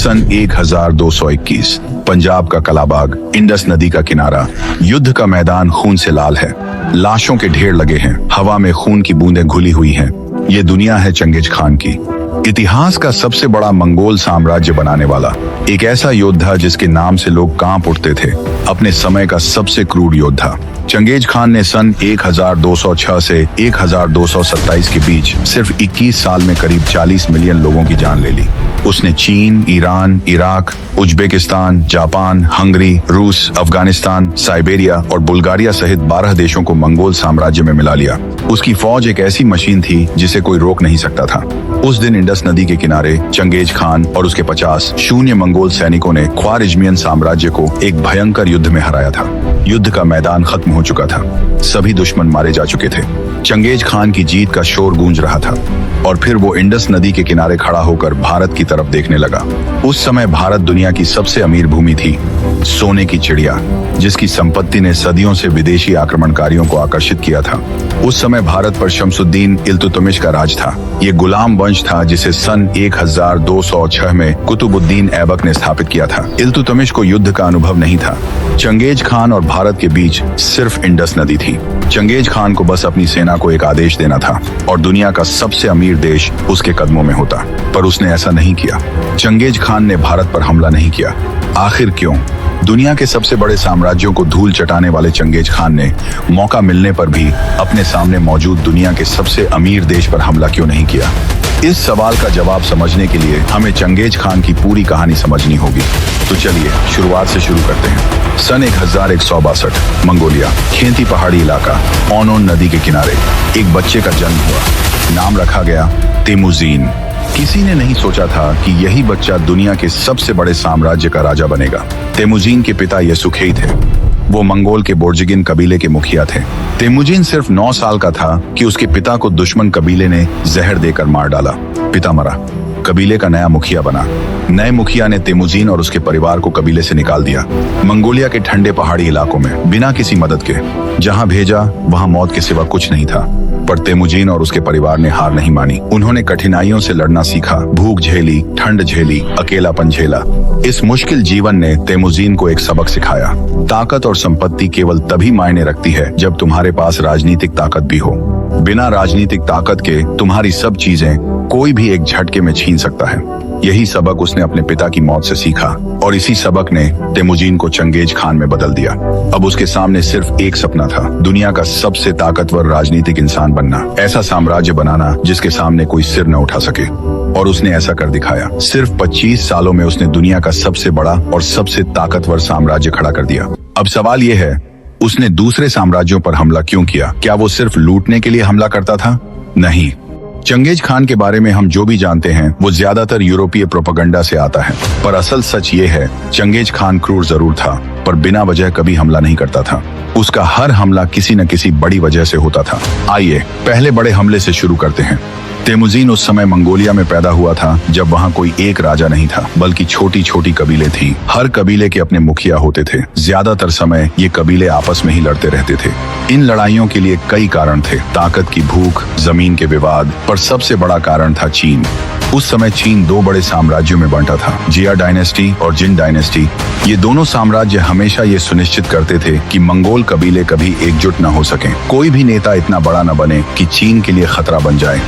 सन 1221 पंजाब का कलाबाग, इंडस नदी का किनारा, युद्ध का मैदान खून से लाल है। लाशों के ढेर लगे हैं, हवा में खून की बूंदें घुली हुई हैं। ये दुनिया है चंगेज खान की, इतिहास का सबसे बड़ा मंगोल साम्राज्य बनाने वाला, एक ऐसा योद्धा जिसके नाम से लोग कांप उठते थे। अपने समय का सबसे क्रूर योद्धा चंगेज खान ने सन 1206 से 1227 के बीच सिर्फ 21 साल में करीब 40 मिलियन लोगों की जान ले ली। उसने चीन, Iran, Iraq, Uzbekistan, Japan, Hungary, रूस, अफगानिस्तान, साइबेरिया और बुल्गारिया सहित 12 देशों को मंगोल साम्राज्य में मिला लिया। उसकी फौज एक ऐसी मशीन थी जिसे कोई रोक नहीं सकता था। उस दिन इंडस नदी के किनारे चंगेज खान और उसके 50 शून्य मंगोल सैनिकों ने ख्वारिज़मियन साम्राज्य को एक भयंकर युद्ध में हराया था। युद्ध का मैदान खत्म हो चुका था, सभी दुश्मन मारे जा चुके थे। चंगेज खान की जीत का शोर गूंज रहा था और फिर वो इंडस नदी के किनारे खड़ा होकर भारत की तरफ देखने लगा। उस समय भारत दुनिया की सबसे अमीर भूमि थी, सोने की चिड़िया, जिसकी संपत्ति ने सदियों से विदेशी आक्रमणकारियों को आकर्षित किया था। उस समय भारत पर शमसुद्दीन इल्तुतमिश का राज था। ये गुलाम वंश था जिसे सन 1206 में कुतुबुद्दीन ऐबक ने स्थापित किया था। इल्तुतमिश को युद्ध का अनुभव नहीं था। चंगेज खान और भारत के बीच सिर्फ इंडस नदी थी। चंगेज खान को बस अपनी सेना को एक आदेश देना था और दुनिया का सबसे अमीर देश उसके कदमों में होता, पर उसने ऐसा नहीं किया। चंगेज खान ने भारत पर हमला नहीं किया। आखिर क्यों? दुनिया के सबसे बड़े साम्राज्यों को धूल चटाने वाले चंगेज खान ने मौका मिलने पर भी अपने सामने मौजूद दुनिया के सबसे अमीर देश पर हमला क्यों नहीं किया? इस सवाल का जवाब समझने के लिए हमें चंगेज खान की पूरी कहानी समझनी होगी। तो चलिए शुरुआत से शुरू करते हैं। सन 1162 मंगोलिया, खेती पहाड़ी इलाका, ओनोन नदी के किनारे एक बच्चे का जन्म हुआ। नाम रखा गया तेमुजीन। किसी ने नहीं सोचा था कि यही बच्चा दुनिया के सबसे बड़े साम्राज्य का राजा बनेगा। तेमुजीन के पिता यसुखेई थे। वो मंगोल के बोर्जिगिन कबीले के मुखिया थे। तेमुजीन सिर्फ 9 साल का था कि उसके पिता को दुश्मन कबीले ने जहर देकर मार डाला। पिता मरा, कबीले का नया मुखिया बना। नए मुखिया ने तेमुजीन और उसके परिवार को कबीले से निकाल दिया। मंगोलिया के ठंडे पहाड़ी इलाकों में बिना किसी मदद के जहां भेजा वहां मौत के सिवा कुछ नहीं था। पर तेमुजीन और उसके परिवार ने हार नहीं मानी। उन्होंने कठिनाइयों से लड़ना सीखा, भूख झेली, ठंड झेली, अकेलापन झेला। इस मुश्किल जीवन ने तेमुजीन को एक सबक सिखाया। ताकत और संपत्ति केवल तभी मायने रखती है जब तुम्हारे पास राजनीतिक ताकत भी हो। बिना राजनीतिक ताकत के तुम्हारी सब चीजें कोई भी एक झटके में छीन सकता है। यही सबक उसने अपने पिता की मौत से सीखा और इसी सबक ने तेमुजीन को चंगेज खान में बदल दिया। अब उसके सामने सिर्फ एक सपना था, दुनिया का सबसे ताकतवर राजनीतिक इंसान बनना, ऐसा साम्राज्य बनाना जिसके सामने कोई सिर न उठा सके। और उसने ऐसा कर दिखाया। सिर्फ 25 सालों में उसने दुनिया का सबसे बड़ा और सबसे ताकतवर साम्राज्य खड़ा कर दिया। अब सवाल यह है, उसने दूसरे साम्राज्यों पर हमला क्यों किया? क्या वो सिर्फ लूटने के लिए हमला करता था? नहीं। चंगेज खान के बारे में हम जो भी जानते हैं वो ज्यादातर यूरोपीय प्रोपेगेंडा से आता है, पर असल सच ये है, चंगेज खान क्रूर जरूर था, पर बिना वजह कभी हमला नहीं करता था। उसका हर हमला किसी न किसी बड़ी वजह से होता था। आइए पहले बड़े हमले से शुरू करते हैं। तेमुजीन उस समय मंगोलिया में पैदा हुआ था जब वहाँ कोई एक राजा नहीं था, बल्कि छोटी छोटी कबीले थी। हर कबीले के अपने मुखिया होते थे। ज्यादातर समय ये कबीले आपस में ही लड़ते रहते थे। इन लड़ाइयों के लिए कई कारण थे, ताकत की भूख, जमीन के विवाद, पर सबसे बड़ा कारण था चीन। उस समय चीन 2 बड़े साम्राज्यों में बांटा था, जिया डायनेस्टी और जिन डायनेस्टी। ये दोनों साम्राज्य हमेशा ये सुनिश्चित करते थे कि मंगोल कबीले कभी एकजुट न हो सकें। कोई भी नेता इतना बड़ा न बने कि चीन के लिए खतरा बन जाए।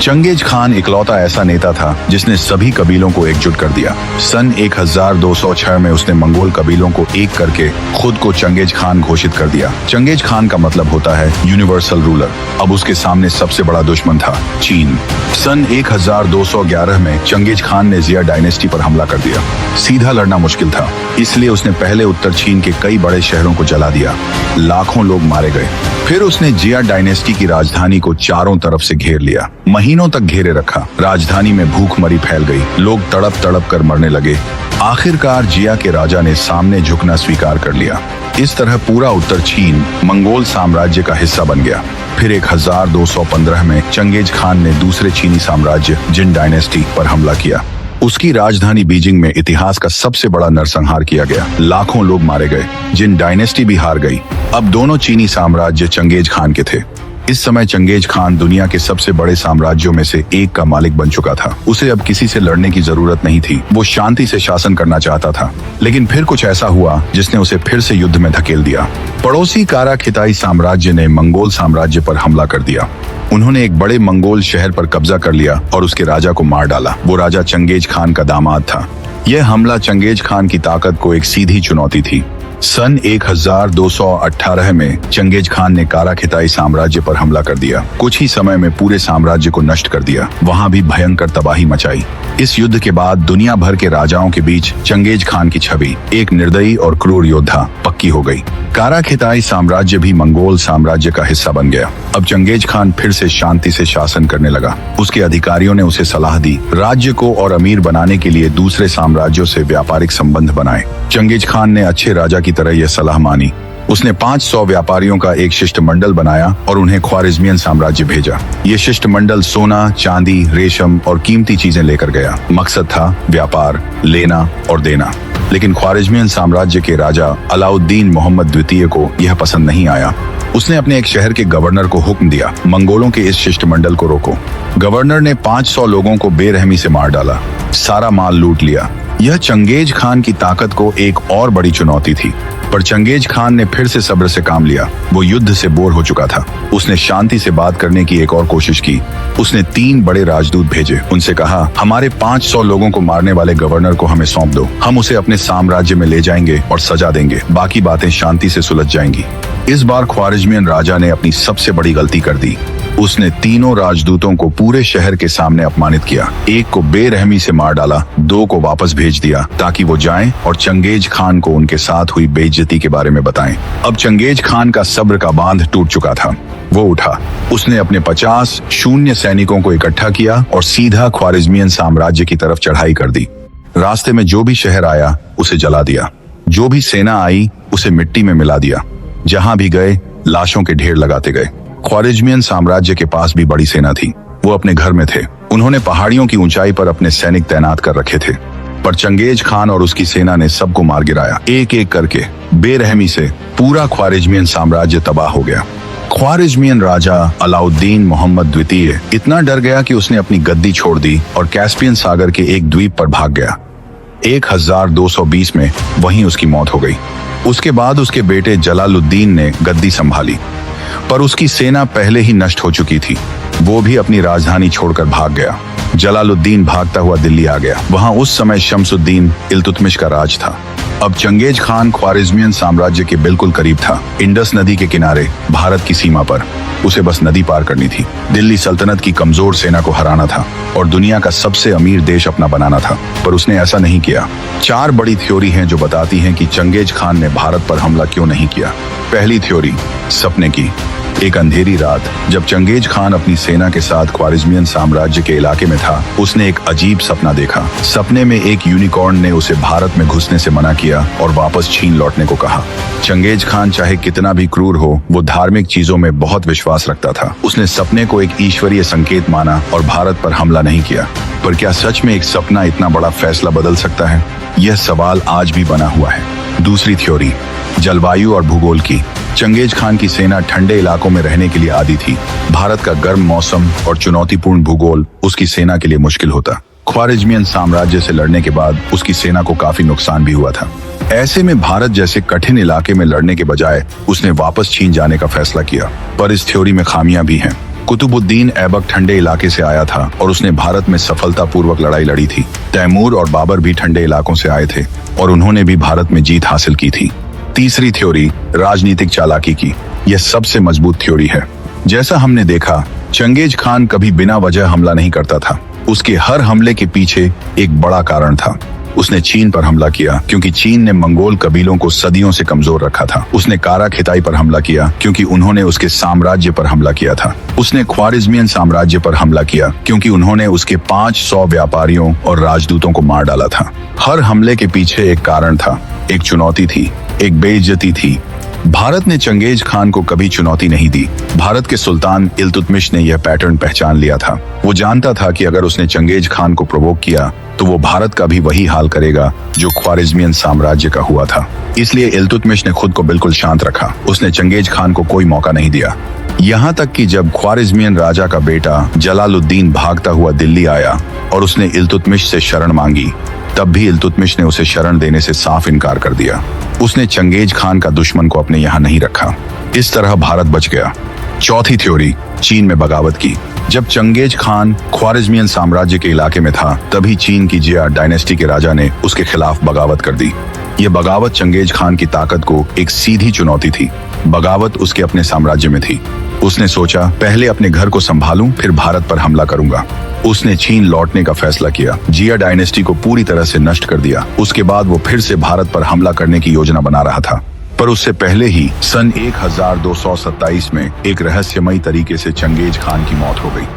चंगेज खान इकलौता ऐसा नेता था जिसने सभी कबीलों को एकजुट कर दिया। सन 1206 में उसने मंगोल कबीलों को एक करके खुद को चंगेज खान घोषित कर दिया। चंगेज खान का मतलब होता है यूनिवर्सल रूलर। अब उसके सामने सबसे बड़ा दुश्मन था चीन। सन 1211 में चंगेज खान ने जिया डायनेस्टी पर हमला कर दिया। सीधा लड़ना मुश्किल था, इसलिए उसने पहले उत्तर चीन के कई बड़े शहरों को जला दिया। लाखों लोग मारे गए। फिर उसने जिया डायनेस्टी की राजधानी को चारों तरफ से घेर लिया। महीनों तक घेरे रखा। राजधानी में भूखमरी फैल गई। लोग तड़प तड़प कर मरने लगे। आखिरकार जिया के राजा ने सामने झुकना स्वीकार कर लिया। इस तरह पूरा उत्तर चीन मंगोल साम्राज्य का हिस्सा बन गया। फिर 1215 में चंगेज खान ने दूसरे चीनी साम्राज्य जिन डायनेस्टी पर हमला किया। उसकी राजधानी बीजिंग में इतिहास का सबसे बड़ा नरसंहार किया गया। लाखों लोग मारे गए। जिन डायनेस्टी भी हार गई। अब दोनों चीनी साम्राज्य चंगेज खान के थे। इस समय चंगेज खान दुनिया के सबसे बड़े साम्राज्यों में से एक का मालिक बन चुका था। उसे अब किसी से लड़ने की जरूरत नहीं थी। वो शांति से शासन करना चाहता था। लेकिन फिर कुछ ऐसा हुआ जिसने उसे फिर से युद्ध में धकेल दिया। पड़ोसी कारा खिताई साम्राज्य ने मंगोल साम्राज्य पर हमला कर दिया। उन्होंने एक बड़े मंगोल शहर पर कब्जा कर लिया और उसके राजा को मार डाला। वो राजा चंगेज खान का दामाद था। यह हमला चंगेज खान की ताकत को एक सीधी चुनौती थी। सन 1218 में चंगेज खान ने कारा खिताई साम्राज्य पर हमला कर दिया। कुछ ही समय में पूरे साम्राज्य को नष्ट कर दिया। वहां भी भयंकर तबाही मचाई। इस युद्ध के बाद दुनिया भर के राजाओं के बीच चंगेज खान की छवि, एक निर्दयी और क्रूर योद्धा, पक्की हो गई। कारा खिताई साम्राज्य भी मंगोल साम्राज्य का हिस्सा बन गया। अब चंगेज खान फिर से शांति से शासन करने लगा। उसके अधिकारियों ने उसे सलाह दी, राज्य को और अमीर बनाने के लिए दूसरे साम्राज्यों से व्यापारिक संबंध बनाए। चंगेज खान ने अच्छे राजा की तरह यह सलाह मानी। उसने 500 व्यापारियों का एक शिष्टमंडल बनाया और उन्हें ख्वारिज़मियन साम्राज्य भेजा। ये शिष्टमंडल सोना, चांदी, रेशम और कीमती चीजें लेकर गया। मकसद था व्यापार, लेना और देना। लेकिन ख्वारिज़मियन साम्राज्य के राजा अलाउद्दीन मोहम्मद द्वितीय को यह पसंद नहीं आया। उसने अपने एक शहर के गवर्नर को हुक्म दिया, मंगोलों के इस शिष्टमंडल को रोको। गवर्नर ने 500 लोगों को बेरहमी से मार डाला, सारा माल लूट लिया। यह चंगेज खान की ताकत को एक और बड़ी चुनौती थी। पर चंगेज खान ने फिर से सब्र से काम लिया। वो युद्ध से बोर हो चुका था। उसने शांति से बात करने की एक और कोशिश की। उसने 3 बड़े राजदूत भेजे। उनसे कहा, हमारे 500 लोगों को मारने वाले गवर्नर को हमें सौंप दो। हम उसे अपने साम्राज्य में ले जाएंगे और सजा देंगे। बाकी बातें शांति से सुलझ जाएंगी। इस बार ख्वारिज़मियन राजा ने अपनी सबसे बड़ी गलती कर दी। उसने तीनों राजदूतों को पूरे शहर के सामने अपमानित किया। एक को बेरहमी से मार डाला, 2 को वापस भेज दिया ताकि वो जाएं और चंगेज खान को उनके साथ हुई बेइज्जती के बारे में बताएं। अब चंगेज खान का सब्र का बांध टूट चुका था। वो उठा। उसने अपने 50 शून्य सैनिकों को इकट्ठा किया और सीधा ख्वारिज़मियन साम्राज्य की तरफ चढ़ाई कर दी। रास्ते में जो भी शहर आया उसे जला दिया। जो भी सेना आई उसे मिट्टी में मिला दिया। जहां भी गए लाशों के ढेर लगाते गए। ख्वारिज़मियन साम्राज्य के पास भी बड़ी सेना थी। वो अपने घर में थे। उन्होंने पहाड़ियों की ऊंचाई पर अपने सैनिक तैनात कर रखे थे। पर चंगेज खान और उसकी सेना ने सबको मार गिराया। एक एक करके बेरहमी से पूरा ख्वारिज़मियन साम्राज्य तबाह हो गया। ख्वारिज़मियन राजा अलाउद्दीन मोहम्मद द्वितीय इतना डर गया कि उसने अपनी गद्दी छोड़ दी और कैस्पियन सागर के एक द्वीप पर भाग गया। 1220 में वहीं उसकी मौत हो गई। उसके बाद उसके बेटे जलालुद्दीन ने गद्दी संभाली, पर उसकी सेना पहले ही नष्ट हो चुकी थी। वो भी अपनी राजधानी छोड़कर भाग गया। जलालुद्दीन भागता हुआ दिल्ली आ गया। वहां उस समय शमसुद्दीन इल्तुतमिश का राज था। अब चंगेज खान ख्वारिज़मियन साम्राज्य के बिल्कुल करीब था, इंडस नदी के किनारे, भारत की सीमा पर। उसे बस नदी पार करनी थी। दिल्ली सल्तनत की कमजोर सेना को हराना था और दुनिया का सबसे अमीर देश अपना बनाना था। पर उसने ऐसा नहीं किया। 4 बड़ी थ्योरी हैं जो बताती हैं कि चंगेज खान ने भारत पर हमला क्यों नहीं किया। पहली थ्योरी, सपने की। एक अंधेरी रात जब चंगेज खान अपनी सेना के साथ ख्वारिज़मियन साम्राज्य के इलाके में था, उसने एक अजीब सपना देखा। सपने में एक यूनिकॉर्न ने उसे भारत में घुसने से मना किया और वापस छीन लौटने को कहा। चंगेज खान चाहे कितना भी क्रूर हो, वो धार्मिक चीजों में बहुत विश्वास रखता था। उसने सपने को एक ईश्वरीय संकेत माना और भारत पर हमला नहीं किया। पर क्या सच में एक सपना इतना बड़ा फैसला बदल सकता है? यह सवाल आज भी बना हुआ है। दूसरी थ्योरी, जलवायु और भूगोल की। चंगेज खान की सेना ठंडे इलाकों में रहने के लिए आदी थी। भारत का गर्म मौसम और चुनौतीपूर्ण भूगोल उसकी सेना के लिए मुश्किल होता। ख्वारिज़मियन साम्राज्य से लड़ने के बाद उसकी सेना को काफी नुकसान भी हुआ था। ऐसे में भारत जैसे कठिन इलाके में लड़ने के बजाय उसने वापस चीन जाने का फैसला किया। पर इस थ्योरी में खामियां भी हैं। कुतुबुद्दीन ऐबक ठंडे इलाके से आया था और उसने भारत में सफलतापूर्वक लड़ाई लड़ी थी। तैमूर और बाबर भी ठंडे इलाकों से आए थे और उन्होंने भी भारत में जीत हासिल की थी। तीसरी थ्योरी, राजनीतिक चालाकी की। यह सबसे मजबूत थ्योरी है। जैसा हमने देखा, चंगेज खान कभी बिना वजह हमला नहीं करता था। उसके हर हमले के पीछे एक बड़ा कारण था। उसने चीन पर हमला किया क्योंकि चीन ने मंगोल कबीलों को सदियों से कमजोर रखा था। उसने कारा खिताई पर हमला किया क्योंकि उन्होंने उसके साम्राज्य पर हमला किया था। उसने ख्वारिज़मियन साम्राज्य पर हमला किया क्योंकि उन्होंने उसके 500 व्यापारियों और राजदूतों को मार डाला था। हर हमले के पीछे एक कारण था, एक चुनौती थी, एक बेइज्जती थी। भारत ने चंगेज खान को कभी चुनौती नहीं दी। भारत के सुल्तान इल्तुतमिश ने यह पैटर्न पहचान लिया था। वो जानता था कि अगर उसने चंगेज खान को प्रोवोक किया तो वो भारत का भी वही हाल करेगा जो ख्वारिज़मियन साम्राज्य का हुआ था। इसलिए इल्तुतमिश ने खुद को बिल्कुल शांत रखा। उसने चंगेज खान को कोई मौका नहीं दिया। यहाँ तक कि जब ख्वारिज़मियन राजा का बेटा जलालुद्दीन भागता हुआ दिल्ली आया और उसने इल्तुतमिश से शरण मांगी, तब भी इल्तुतमिश ने उसे शरण देने से साफ इनकार कर दिया। उसने चंगेज खान का दुश्मन को अपने यहाँ नहीं रखा। इस तरह भारत बच गया। चौथी थ्योरी, चीन में बगावत की। जब चंगेज खान ख्वारिज़मियन साम्राज्य के इलाके में था, तभी चीन की जिया डायनेस्टी के राजा ने उसके खिलाफ बगावत कर दी। ये बगावत चंगेज खान की ताकत को एक सीधी चुनौती थी। बगावत उसके अपने साम्राज्य में थी। उसने सोचा, पहले अपने घर को संभालूं, फिर भारत पर हमला करूंगा। उसने चीन लौटने का फैसला किया, जिया डायनेस्टी को पूरी तरह से नष्ट कर दिया। उसके बाद वो फिर से भारत पर हमला करने की योजना बना रहा था, पर उससे पहले ही सन 1227 में एक रहस्यमयी तरीके से चंगेज खान की मौत हो गई।